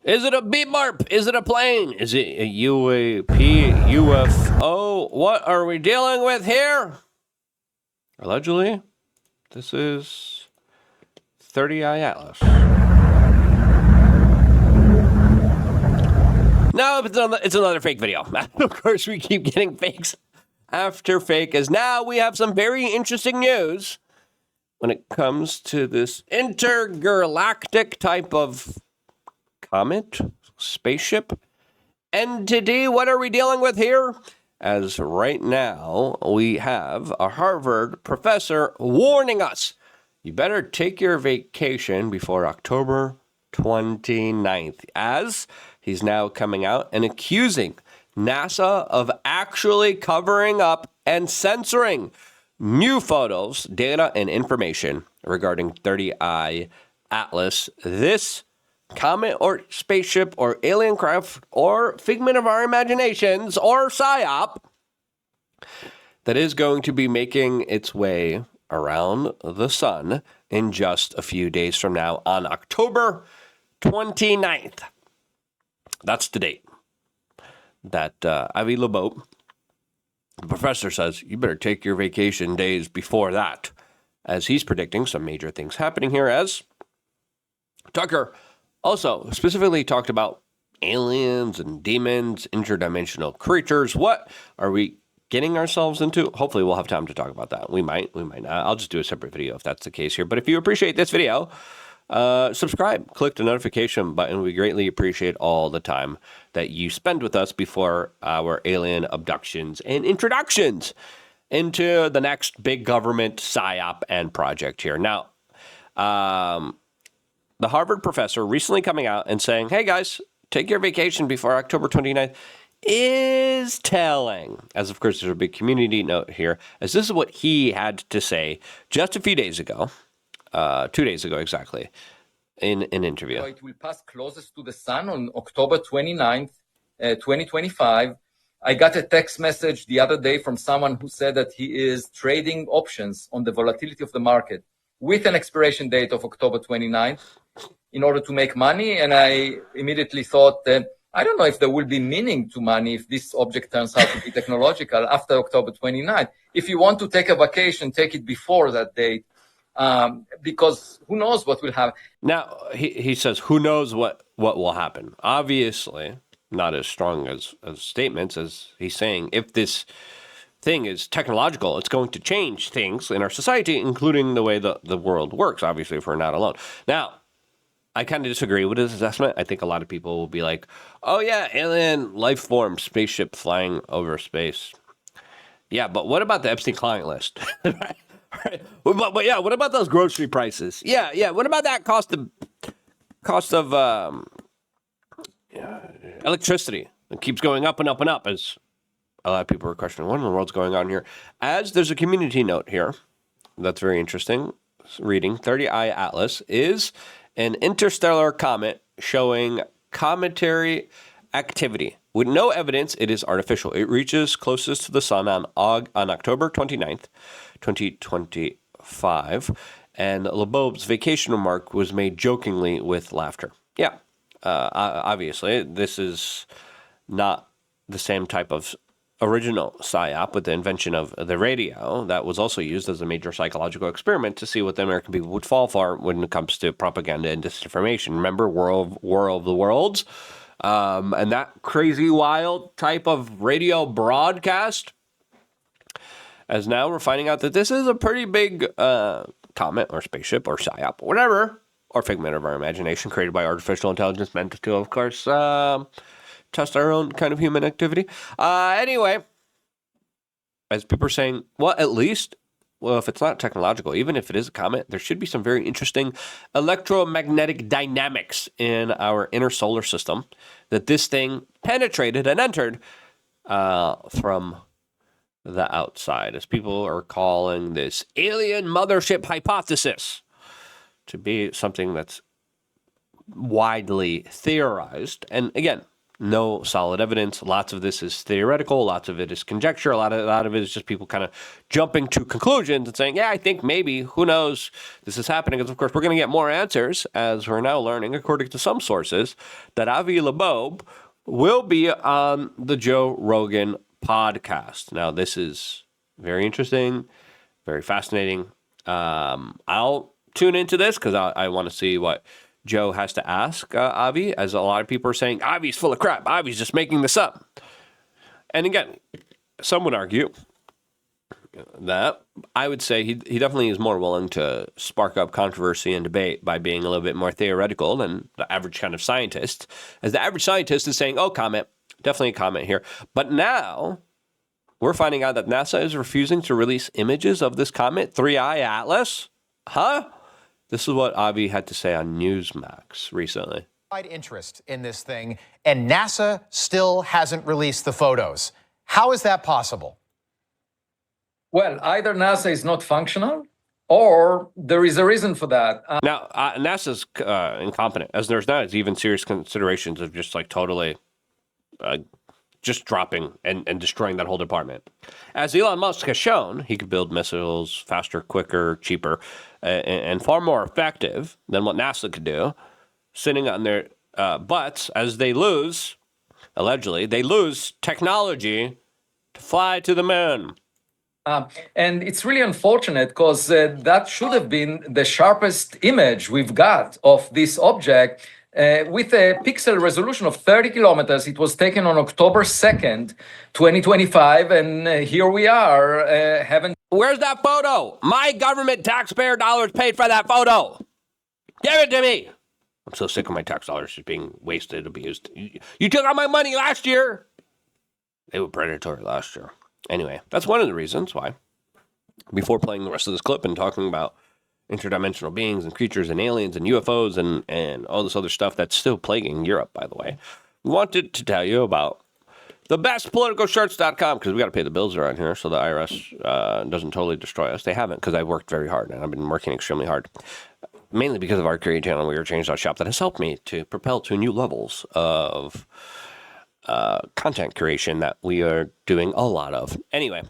Is it a beep marp? Is it a plane? Is it a UAP, UFO? What are we dealing with here? Allegedly, this is 30i Atlas. No, it's another fake video. Of course, we keep getting fakes after fake, as now we have some very interesting news when it comes to this intergalactic type of comet, spaceship, entity. What are we dealing with here? As right now, we have a Harvard professor warning us, you better take your vacation before October 29th, as he's now coming out and accusing NASA of actually covering up and censoring new photos, data, and information regarding 30i Atlas. This comet or spaceship or alien craft or figment of our imaginations or PSYOP that is going to be making its way around the sun in just a few days from now on October 29th. That's the date that Avi Loeb, the professor, says you better take your vacation days before that, as he's predicting some major things happening here, as Tucker also specifically talked about aliens and demons, interdimensional creatures. What are we getting ourselves into? Hopefully we'll have time to talk about that. We might not. I'll just do a separate video if that's the case here. But if you appreciate this video, subscribe, click the notification button. We greatly appreciate all the time that you spend with us before our alien abductions and introductions into the next big government PSYOP and project here. Now, the Harvard professor recently coming out and saying, hey guys, take your vacation before October 29th is telling. As of course, there's a big community note here, as this is what he had to say just a few days ago, 2 days ago exactly, in an interview. It will pass closest to the sun on October 29th, 2025. I got a text message the other day from someone who said that he is trading options on the volatility of the market with an expiration date of October 29th in order to make money. And I immediately thought that I don't know if there will be meaning to money if this object turns out to be technological after October 29th. If you want to take a vacation, take it before that date, because who knows what will happen. Now, he says, who knows what will happen? Obviously, not as strong as statements as he's saying. If this thing is technological, it's going to change things in our society, including the way the world works, obviously, if we're not alone. Now, I kind of disagree with his assessment. I think a lot of people will be like, oh yeah, alien life form, spaceship flying over space. Yeah, but what about the Epstein client list? Right. But yeah, what about those grocery prices? Yeah. What about that cost of electricity? It keeps going up and up and up, as a lot of people are questioning what in the world's going on here. As there's a community note here that's very interesting. Reading 30i Atlas is an interstellar comet showing cometary activity. With no evidence, it is artificial. It reaches closest to the sun on October 29th, 2025. And Loeb's vacation remark was made jokingly with laughter. Yeah, obviously, this is not the same type of original PSYOP with the invention of the radio that was also used as a major psychological experiment to see what the American people would fall for when it comes to propaganda and disinformation. Remember War of the Worlds? And that crazy, wild type of radio broadcast? As now we're finding out that this is a pretty big comet or spaceship or PSYOP, whatever, or figment of our imagination created by artificial intelligence meant to, of course, test our own kind of human activity. Anyway, as people are saying, well, at least, if it's not technological, even if it is a comet, there should be some very interesting electromagnetic dynamics in our inner solar system that this thing penetrated and entered from the outside, as people are calling this alien mothership hypothesis to be something that's widely theorized. And again, no solid evidence. Lots of this is theoretical. Lots of it is conjecture. A lot of it is just people kind of jumping to conclusions and saying, yeah, I think maybe, who knows, this is happening. Because, of course, we're going to get more answers, as we're now learning, according to some sources, that Avi Loeb will be on the Joe Rogan podcast. Now, this is very interesting, very fascinating. I'll tune into this because I want to see what Joe has to ask Avi, as a lot of people are saying, Avi's full of crap. Avi's just making this up. And again, some would argue that I would say he definitely is more willing to spark up controversy and debate by being a little bit more theoretical than the average kind of scientist. As the average scientist is saying, oh, comment, definitely a comment here. But now we're finding out that NASA is refusing to release images of this comet, 3I Atlas. Huh? This is what Avi had to say on Newsmax recently. Interest in this thing, and NASA still hasn't released the photos. How is that possible? Well, either NASA is not functional, or there is a reason for that. Now, NASA's incompetent, as there's not even serious considerations of just like totally just dropping and destroying that whole department. As Elon Musk has shown, he could build missiles faster, quicker, cheaper, and far more effective than what NASA could do, sitting on their butts as they lose, allegedly, they lose technology to fly to the moon. And it's really unfortunate because that should have been the sharpest image we've got of this object. With a pixel resolution of 30 kilometers. It was taken on October 2nd, 2025, and here we are, Where's that photo? My government taxpayer dollars paid for that photo. Give it to me. I'm so sick of my tax dollars just being wasted, abused. You took all my money last year. They were predatory last year. Anyway, that's one of the reasons why, before playing the rest of this clip and talking about interdimensional beings and creatures and aliens and UFOs and all this other stuff that's still plaguing Europe, by the way, we wanted to tell you about the bestpoliticalshirts.com, because we got to pay the bills around here so the IRS doesn't totally destroy us. They haven't, because I worked very hard, and I've been working extremely hard, mainly because of our creative channel, We Are Change.shop, that has helped me to propel to new levels of content creation that we are doing a lot of. Anyway,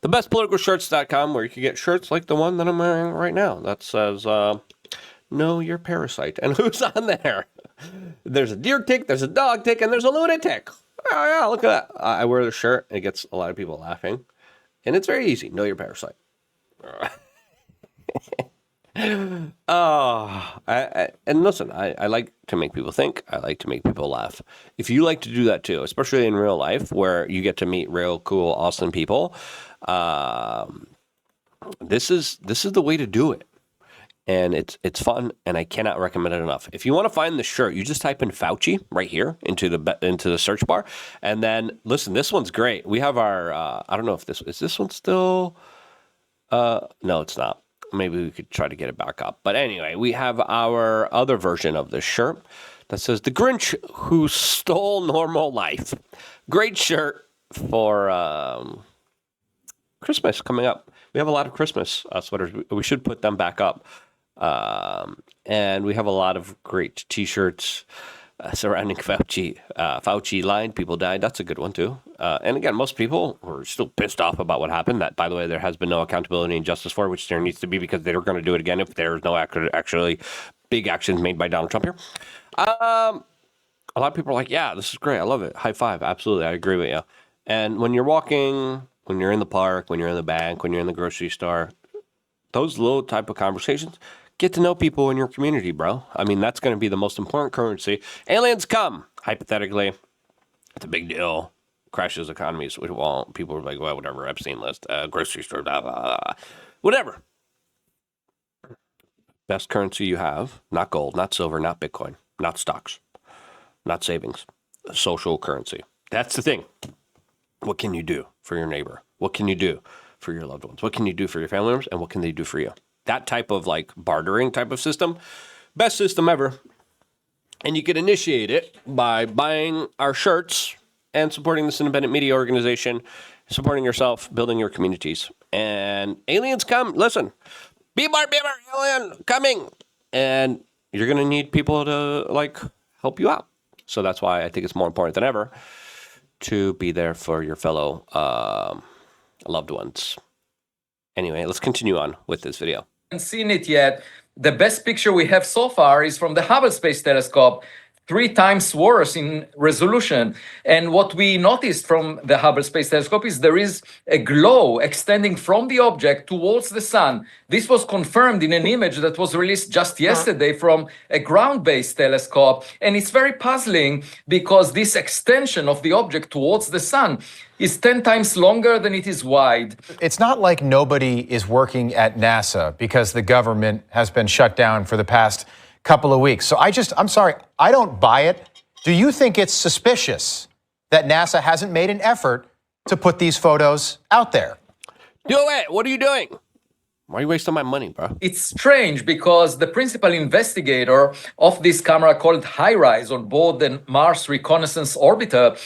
thebestpoliticalshirts.com, where you can get shirts like the one that I'm wearing right now that says, know your parasite. And who's on there? There's a deer tick, there's a dog tick, and there's a lunatic. Oh, yeah, look at that. I wear the shirt, and it gets a lot of people laughing. And it's very easy. Know your parasite. And listen, I like to make people think. I like to make people laugh. If you like to do that too, especially in real life, where you get to meet real cool, awesome people, this is the way to do it. And it's fun, and I cannot recommend it enough. If you want to find the shirt, you just type in Fauci right here into the search bar, and then listen. This one's great. We have our I don't know if this one still. No, it's not. Maybe we could try to get it back up. But anyway, we have our other version of this shirt that says "The Grinch Who Stole Normal Life." Great shirt for Christmas coming up. We have a lot of Christmas sweaters. We should put them back up. And we have a lot of great T-shirts surrounding Fauci line. People died. That's a good one, too. And again, most people were still pissed off about what happened. That, by the way, there has been no accountability and justice for, which there needs to be, because they're going to do it again if there's no actually big actions made by Donald Trump here. A lot of people are like, yeah, this is great. I love it. High five. Absolutely. I agree with you. And when you're walking, when you're in the park, when you're in the bank, when you're in the grocery store, those little type of conversations, get to know people in your community, bro. I mean, that's going to be the most important currency. Aliens come, hypothetically. It's a big deal. Crashes economies. Well, people are like, well, whatever, Epstein list, grocery store, blah, blah, blah. Whatever. Best currency you have, not gold, not silver, not Bitcoin, not stocks, not savings, social currency. That's the thing. What can you do for your neighbor? What can you do for your loved ones? What can you do for your family members? And what can they do for you? That type of like bartering type of system, best system ever. And you can initiate it by buying our shirts and supporting this independent media organization, supporting yourself, building your communities. And aliens come, listen, beamer, alien coming. And you're going to need people to like help you out. So that's why I think it's more important than ever to be there for your fellow loved ones. Anyway, let's continue on with this video. Haven't seen it yet. The best picture we have so far is from the Hubble Space Telescope, 3 times worse in resolution. And what we noticed from the Hubble Space Telescope is there is a glow extending from the object towards the sun. This was confirmed in an image that was released just yesterday from a ground-based telescope. And it's very puzzling because this extension of the object towards the sun is 10 times longer than it is wide. It's not like nobody is working at NASA because the government has been shut down for the past couple of weeks. So I'm sorry, I don't buy it. Do you think it's suspicious that NASA hasn't made an effort to put these photos out there? Do it. What are you doing? Why are you wasting my money, bro? It's strange because the principal investigator of this camera called HiRISE on board the Mars Reconnaissance Orbiter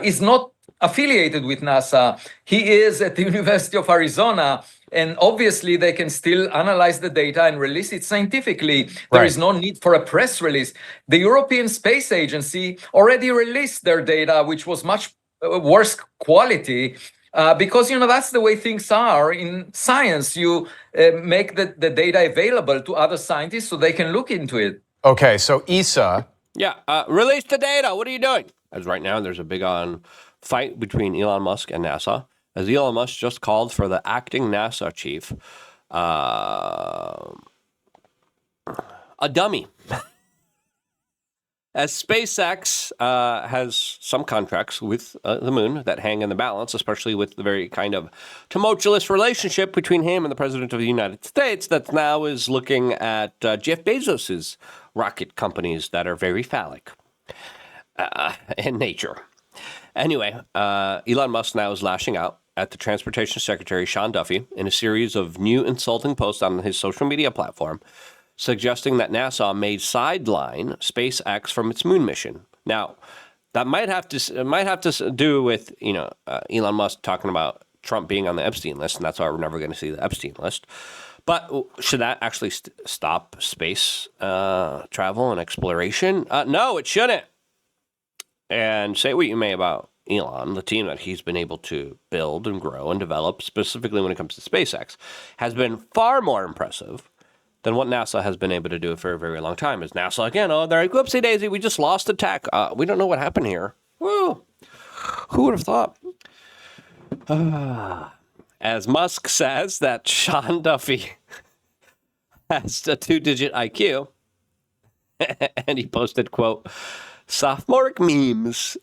is not affiliated with NASA. He is at the University of Arizona, and obviously they can still analyze the data and release it scientifically. There is no need for a press release. The European Space Agency already released their data, which was much worse quality. Because, that's the way things are in science. You make the data available to other scientists so they can look into it. Okay, so ESA. Yeah, release the data. What are you doing? As right now, there's a big fight between Elon Musk and NASA, as Elon Musk just called for the acting NASA chief a dummy. As SpaceX has some contracts with the moon that hang in the balance, especially with the very kind of tumultuous relationship between him and the President of the United States that now is looking at Jeff Bezos's rocket companies that are very phallic in nature. Anyway, Elon Musk now is lashing out at the Transportation Secretary, Sean Duffy, in a series of new insulting posts on his social media platform, suggesting that NASA may sideline SpaceX from its moon mission. Now, that might have to do with Elon Musk talking about Trump being on the Epstein list, and that's why we're never going to see the Epstein list. But should that actually stop space travel and exploration? No, it shouldn't. And say what you may about Elon, the team that he's been able to build and grow and develop, specifically when it comes to SpaceX, has been far more impressive than what NASA has been able to do for a very long time. Is NASA again? Oh, they're like, whoopsie daisy, we just lost the tech. We don't know what happened here. Woo! Who would have thought? As Musk says that Sean Duffy has a 2-digit IQ, and he posted, quote, sophomoric memes.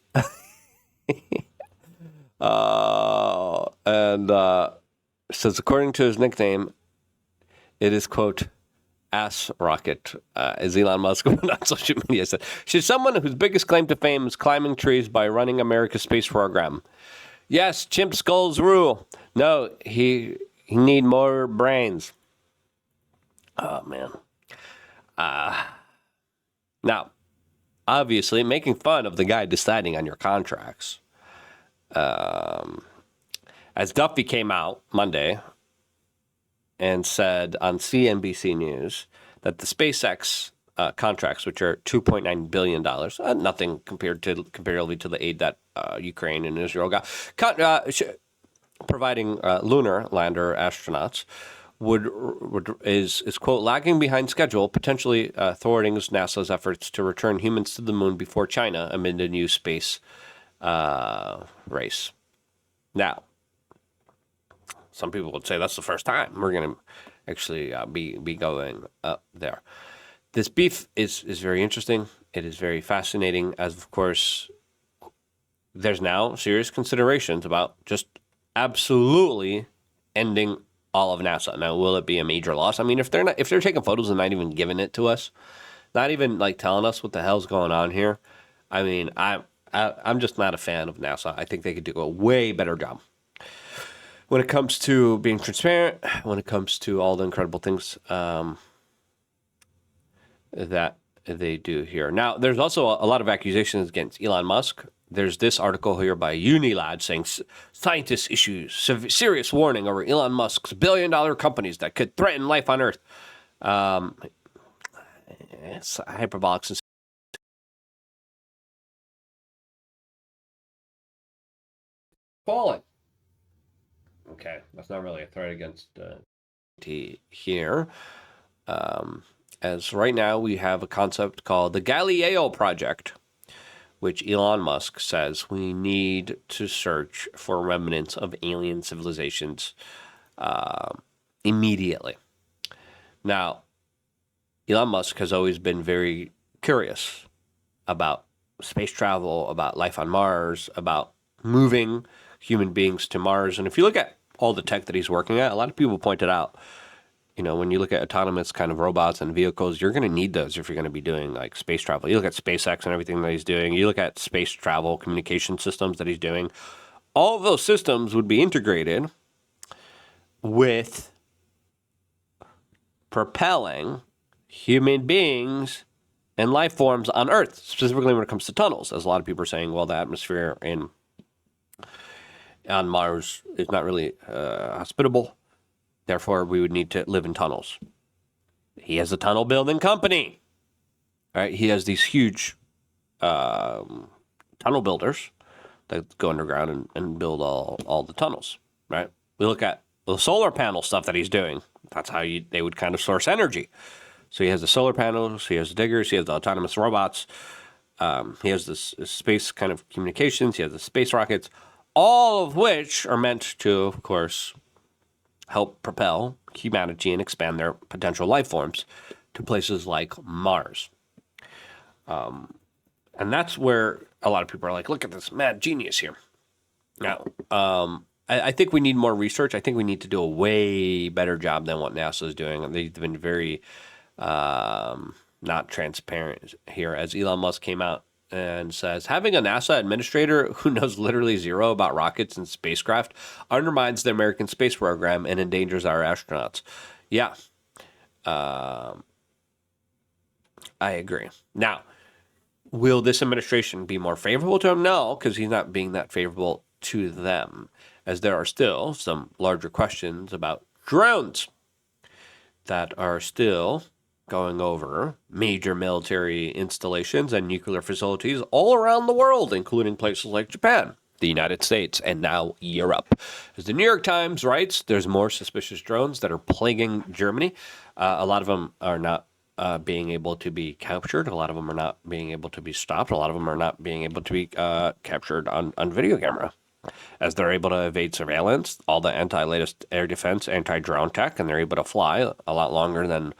And says, according to his nickname, it is, quote, ass rocket, as Elon Musk went on social media said. She's someone whose biggest claim to fame is climbing trees by running America's space program. Yes, chimp skulls rule. No, he need more brains. Oh, man. Now, obviously, making fun of the guy deciding on your contracts. As Duffy came out Monday and said on CNBC News that the SpaceX contracts, which are $2.9 billion, nothing comparatively to the aid that Ukraine and Israel got, providing lunar lander astronauts, is quote, lagging behind schedule, potentially thwarting NASA's efforts to return humans to the moon before China amid a new space race. Now, some people would say that's the first time we're going to actually be going up there. This beef is very interesting. It is very fascinating, as of course there's now serious considerations about just absolutely ending all of NASA. Now, will it be a major loss? I mean, if they're taking photos and not even giving it to us, not even like telling us what the hell's going on here, I mean, I'm just not a fan of NASA. I think they could do a way better job when it comes to being transparent, when it comes to all the incredible things that they do here. Now, there's also a lot of accusations against Elon Musk. There's this article here by Unilad saying scientists issue serious warning over Elon Musk's billion-dollar companies that could threaten life on Earth. It's hyperbolic falling. Okay, that's not really a threat against here. As right now we have a concept called the Galileo Project, which Elon Musk says we need to search for remnants of alien civilizations immediately. Now, Elon Musk has always been very curious about space travel, about life on Mars, about moving human beings to Mars. And if you look at all the tech that he's working at, a lot of people pointed out, you know, when you look at autonomous kind of robots and vehicles, you're going to need those if you're going to be doing like space travel. You look at SpaceX and everything that he's doing. You look at space travel communication systems that he's doing. All of those systems would be integrated with propelling human beings and life forms on Earth, specifically when it comes to tunnels. As a lot of people are saying, well, the atmosphere on Mars is not really hospitable. Therefore, we would need to live in tunnels. He has a tunnel building company. All right, he has these huge tunnel builders that go underground and build all the tunnels. Right. We look at the solar panel stuff that he's doing. That's how they would kind of source energy. So he has the solar panels, he has the diggers, he has the autonomous robots, he has this space kind of communications, he has the space rockets, all of which are meant to, of course, help propel humanity and expand their potential life forms to places like Mars. And that's where a lot of people are like, look at this mad genius here. Now, I think we need more research. I think we need to do a way better job than what NASA is doing. They've been very not transparent here, as Elon Musk came out and says, having a NASA administrator who knows literally zero about rockets and spacecraft undermines the American space program and endangers our astronauts. Yeah, I agree. Now, will this administration be more favorable to him? No, because he's not being that favorable to them, as there are still some larger questions about drones that are still going over major military installations and nuclear facilities all around the world, including places like Japan, the United States, and now Europe. As the New York Times writes, there's more suspicious drones that are plaguing Germany. A lot of them are not being able to be captured. A lot of them are not being able to be stopped. A lot of them are not being able to be captured on video camera, as they're able to evade surveillance, all the latest air defense, anti-drone tech, and they're able to fly a lot longer than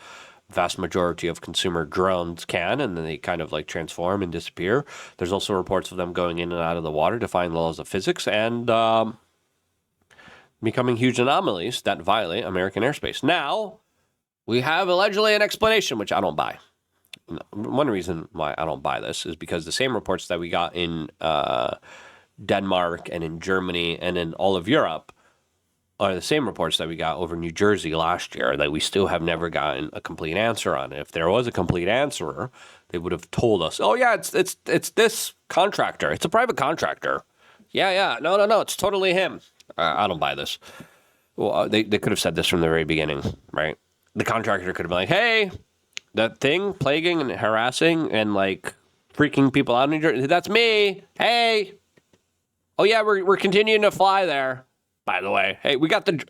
vast majority of consumer drones can, and then they kind of like transform and disappear. There's also reports of them going in and out of the water, defying laws of physics, and becoming huge anomalies that violate American airspace. Now, we have allegedly an explanation, which I don't buy. One reason why I don't buy this is because the same reports that we got in Denmark and in Germany and in all of Europe are the same reports that we got over New Jersey last year that we still have never gotten a complete answer on. If there was a complete answer, they would have told us, oh yeah, it's this contractor. It's a private contractor. Yeah. No, it's totally him. I don't buy this. Well, they could have said this from the very beginning, right? The contractor could have been like, hey, that thing plaguing and harassing and like freaking people out in New Jersey, that's me. Hey. Oh yeah, we're continuing to fly there. By the way, hey, we got the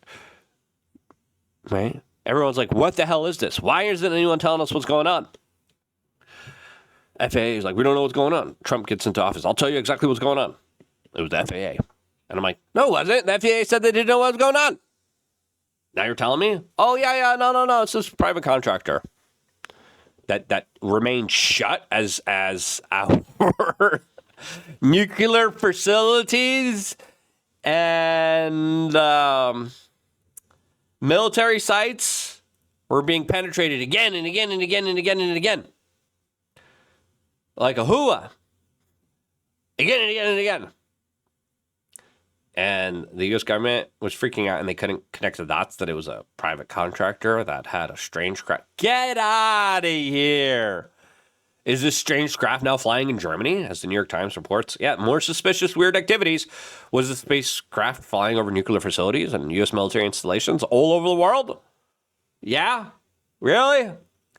right. Everyone's like, what the hell is this? Why isn't anyone telling us what's going on? FAA is like, we don't know what's going on. Trump gets into office. I'll tell you exactly what's going on. It was the FAA. And I'm like, no, it wasn't. The FAA said they didn't know what was going on. Now you're telling me? Oh, yeah, no. It's this private contractor that remained shut as our nuclear facilities and military sites were being penetrated again and again and again and again and again. Like a hua. Again and again and again. And the U.S. government was freaking out and they couldn't connect the dots that it was a private contractor that had a strange craft. Get out of here. Is this strange craft now flying in Germany, as the New York Times reports? Yeah, more suspicious, weird activities. Was the spacecraft flying over nuclear facilities and U.S. military installations all over the world? Yeah? Really?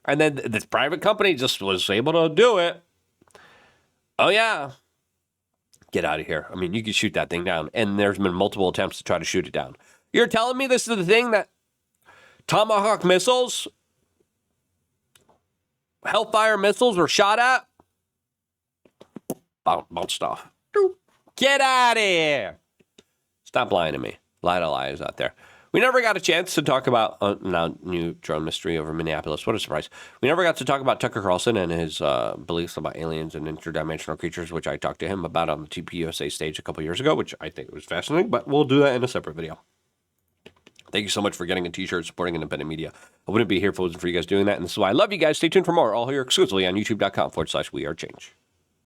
And then this private company just was able to do it. Oh, yeah. Get out of here. I mean, you could shoot that thing down, and there's been multiple attempts to try to shoot it down. You're telling me this is the thing that Tomahawk missiles, Hellfire missiles were shot at? Bounced off. Get out of here. Stop lying to me. A lot of lies out there. We never got a chance to talk about, now new drone mystery over Minneapolis. What a surprise. We never got to talk about Tucker Carlson and his beliefs about aliens and interdimensional creatures, which I talked to him about on the TPUSA stage a couple years ago, which I think was fascinating, but we'll do that in a separate video. Thank you so much for getting a t-shirt, supporting independent media. I wouldn't be here if it wasn't for you guys doing that, and this is why I love you guys. Stay tuned for more, all here exclusively on youtube.com/wearechange.